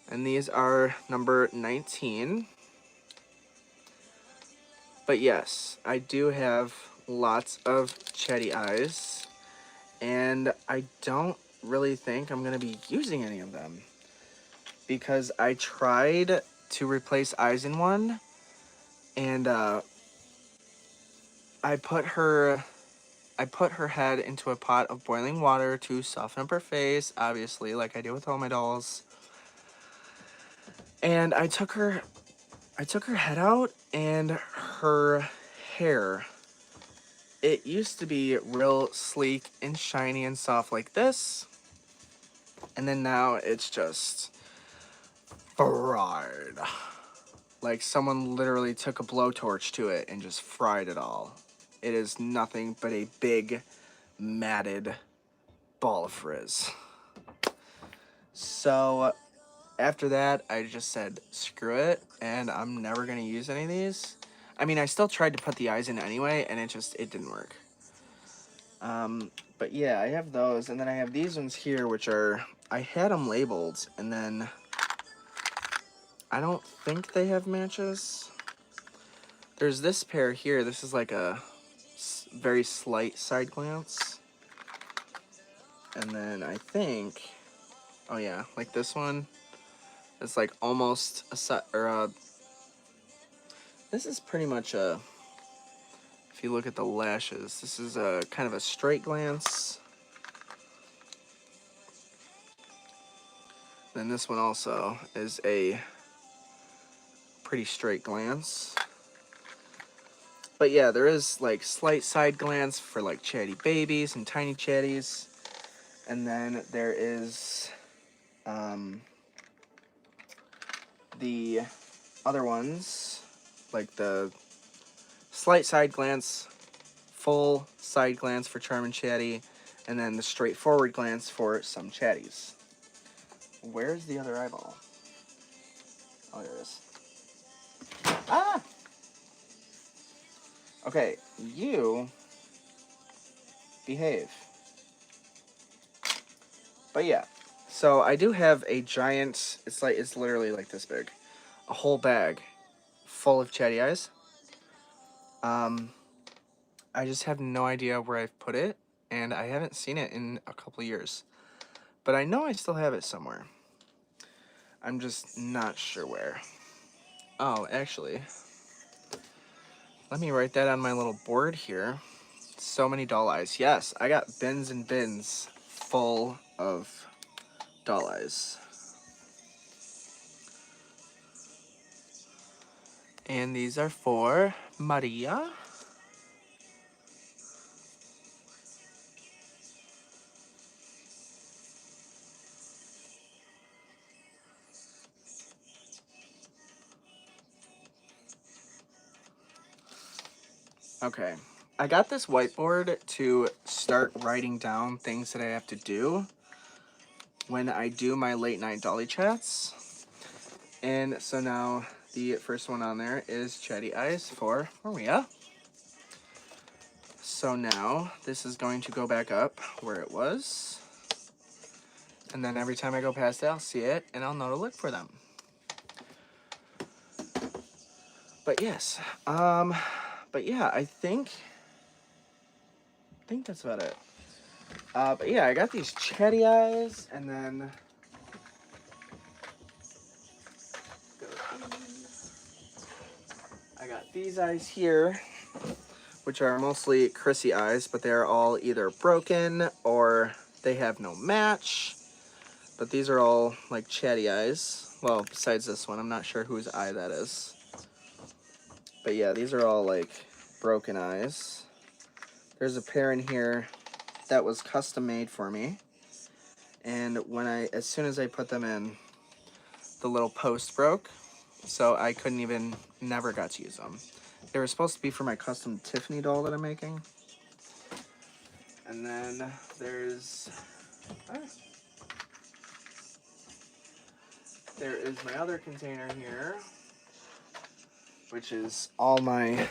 And these are number 19. But yes, I do have lots of Chetty eyes, and I don't really think I'm going to be using any of them, because I tried to replace eyes in one, and I put her head into a pot of boiling water to soften up her face, obviously, like I do with all my dolls. And I took her head out, and her hair, it used to be real sleek and shiny and soft like this, and then now it's just fried. Like someone literally took a blowtorch to it and just fried it all. It is nothing but a big, matted ball of frizz. So after that, I just said, screw it, and I'm never going to use any of these. I mean, I still tried to put the eyes in anyway, and it didn't work. But yeah, I have those, and then I have these ones here, which are, I had them labeled, and then I don't think they have matches. There's this pair here. This is like a very slight side glance. And then I think, oh yeah, like this one, it's like almost a set, or this is pretty much a, if you look at the lashes, this is a kind of a straight glance. Then this one also is a pretty straight glance. But yeah, there is like slight side glance for like chatty babies and tiny chatties. And then there is the other ones, like the slight side glance, full side glance for Charmin Chatty, and then the straightforward glance for some chatties. Where's the other eyeball? Oh, there it is. Ah! Okay, you behave. But yeah, so I do have a giant, it's literally like this big, a whole bag full of chatty eyes. I just have no idea where I've put it, and I haven't seen it in a couple years. But I know I still have it somewhere. I'm just not sure where. Oh, actually, let me write that on my little board here. So many doll eyes. Yes, I got bins and bins full of doll eyes. And these are for Maria. Okay, I got this whiteboard to start writing down things that I have to do when I do my late night dolly chats. And so now the first one on there is Chatty Eyes for Maria. So now this is going to go back up where it was. And then every time I go past it, I'll see it and I'll know to look for them. But yes, but yeah, I think that's about it. But yeah, I got these Chatty Eyes, and then I got these eyes here, which are mostly Chrissy eyes, but they're all either broken or they have no match. But these are all like Chatty Eyes. Well, besides this one, I'm not sure whose eye that is. But yeah, these are all like broken eyes. There's a pair in here that was custom made for me. And as soon as I put them in, the little post broke. So I never got to use them. They were supposed to be for my custom Tiffany doll that I'm making. And then there's there is my other container here, which is all my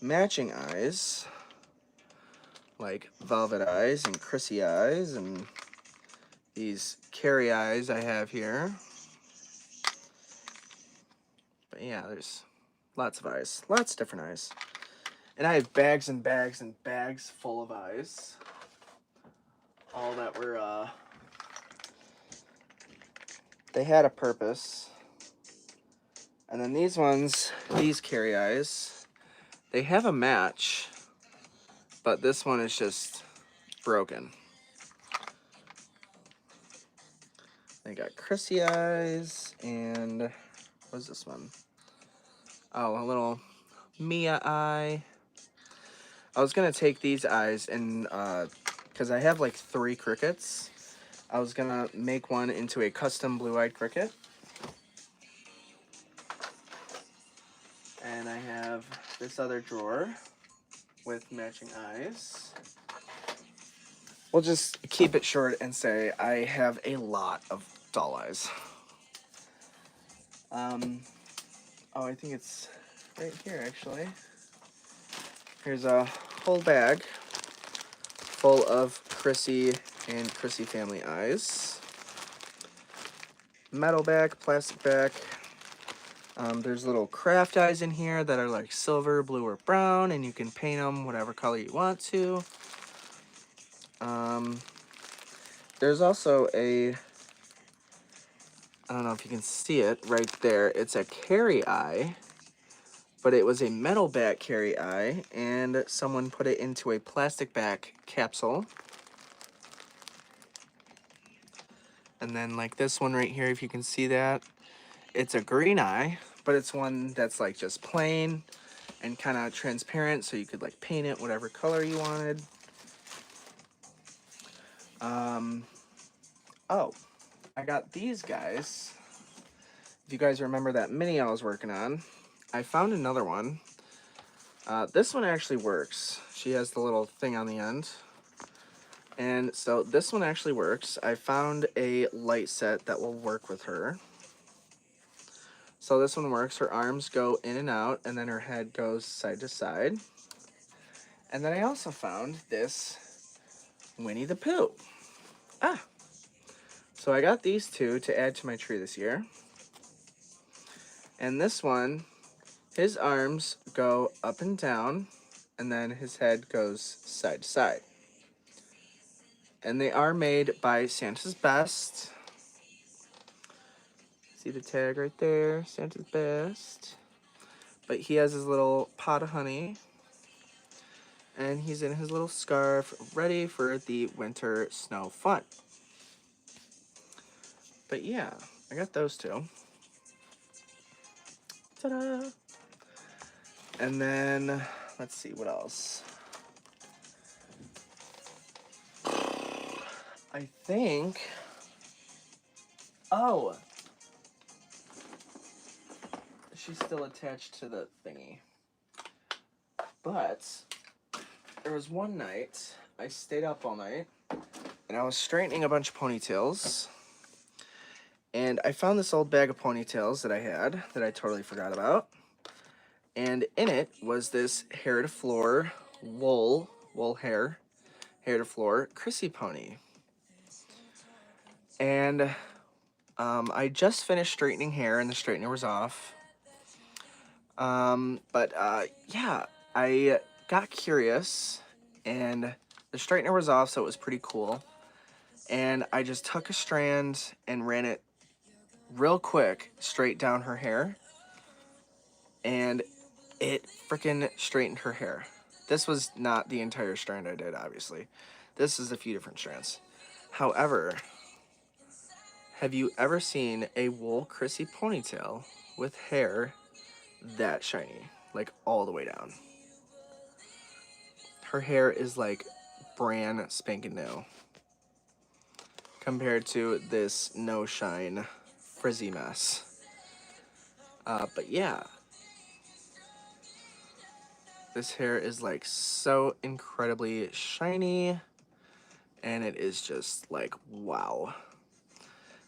matching eyes, like Velvet Eyes and Chrissy Eyes and these Carrie Eyes I have here. But yeah, there's lots of eyes, lots of different eyes. And I have bags and bags and bags full of eyes. All that were, they had a purpose. And then these ones, these Carrie Eyes, they have a match, but this one is just broken. They got Chrissy Eyes, and what's this one? Oh, a little Mia eye. I was gonna take these eyes and, because I have like 3 crickets, I was gonna make one into a custom blue-eyed cricket. And I have this other drawer with matching eyes. We'll just keep it short and say I have a lot of doll eyes. Oh, I think it's right here, actually. Here's a whole bag full of Chrissy and Chrissy family eyes. Metal back, plastic back. There's little craft eyes in here that are like silver, blue, or brown, and you can paint them whatever color you want to. There's also a, I don't know if you can see it right there. It's a Carrie eye, but it was a metal back Carrie eye, and someone put it into a plastic back capsule. And then like this one right here, if you can see that, it's a green eye, but it's one that's like just plain and kind of transparent, so you could like paint it whatever color you wanted. Oh, I got these guys. If you guys remember that mini I was working on, I found another one. This one actually works. She has the little thing on the end. And so this one actually works. I found a light set that will work with her. So this one works. Her arms go in and out, and then her head goes side to side. And then I also found this Winnie the Pooh. So I got these 2 to add to my tree this year. And this one, his arms go up and down, and then his head goes side to side. And they are made by Santa's Best. See the tag right there, Santa's Best. But he has his little pot of honey, and he's in his little scarf, ready for the winter snow fun. But yeah, I got those 2. Ta-da! And then, let's see, what else? I think, oh, she's still attached to the thingy. But there was one night, I stayed up all night, and I was straightening a bunch of ponytails, and I found this old bag of ponytails that I had that I totally forgot about. And in it was this hair to floor wool hair to floor Chrissy pony. And I just finished straightening hair, and the straightener was off. Yeah, I got curious, and the straightener was off, so it was pretty cool. And I just took a strand and ran it real quick straight down her hair, and it freaking straightened her hair. This was not the entire strand I did, obviously. This is a few different strands. However, have you ever seen a wool Chrissy ponytail with hair that shiny, like all the way down? Her hair is like brand spanking new compared to this no shine frizzy mess. But yeah, This hair is like so incredibly shiny, and it is just like, wow.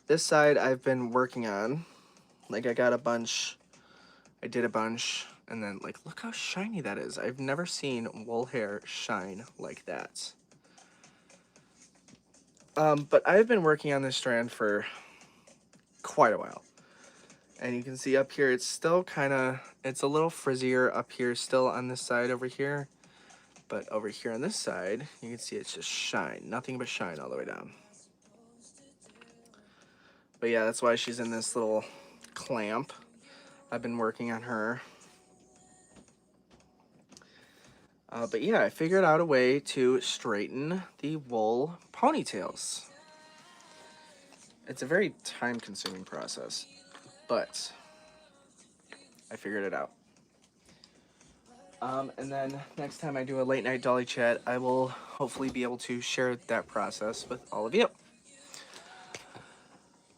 This side I've been working on. Like I did a bunch, and then like, look how shiny that is. I've never seen wool hair shine like that. But I've been working on this strand for quite a while. And you can see up here, it's still it's a little frizzier up here still on this side over here. But over here on this side, you can see it's just shine. Nothing but shine all the way down. But yeah, that's why she's in this little clamp. I've been working on her. But yeah, I figured out a way to straighten the wool ponytails. It's a very time-consuming process, but I figured it out. And then next time I do a late night dolly chat, I will hopefully be able to share that process with all of you.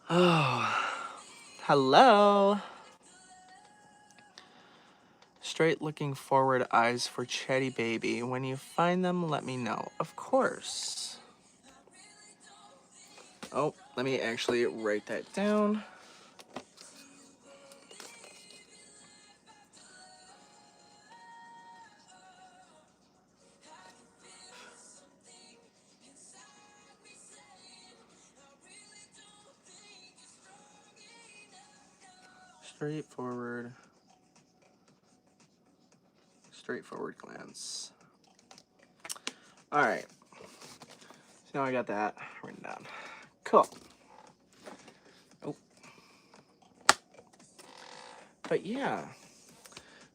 Oh, hello. Straight looking forward eyes for Chatty Baby. When you find them, let me know. Of course. Oh, let me actually write that down. Straightforward glance. All right. So now I got that written down. Cool. Oh. But yeah.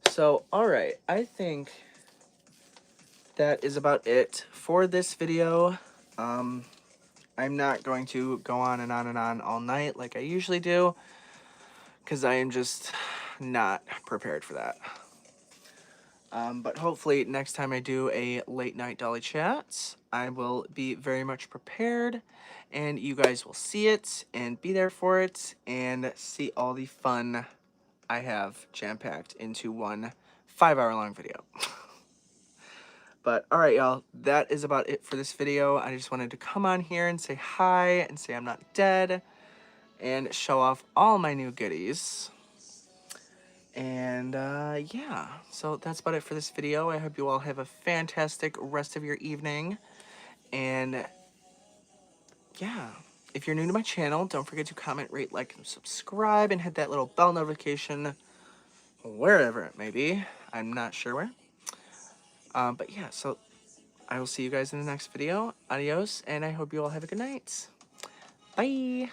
So, all right. I think that is about it for this video. I'm not going to go on and on and on all night like I usually do, because I am just not prepared for that. But hopefully next time I do a late night dolly chat, I will be very much prepared, and you guys will see it and be there for it and see all the fun I have jam-packed into one 5-hour long video. But all right, y'all, that is about it for this video. I just wanted to come on here and say hi and say I'm not dead and show off all my new goodies. And yeah, so that's about it for this video. I hope you all have a fantastic rest of your evening. And yeah, if you're new to my channel, don't forget to comment, rate, like, and subscribe, and hit that little bell notification wherever it may be. I'm not sure where. But yeah, so I will see you guys in the next video. Adios, and I hope you all have a good night. Bye!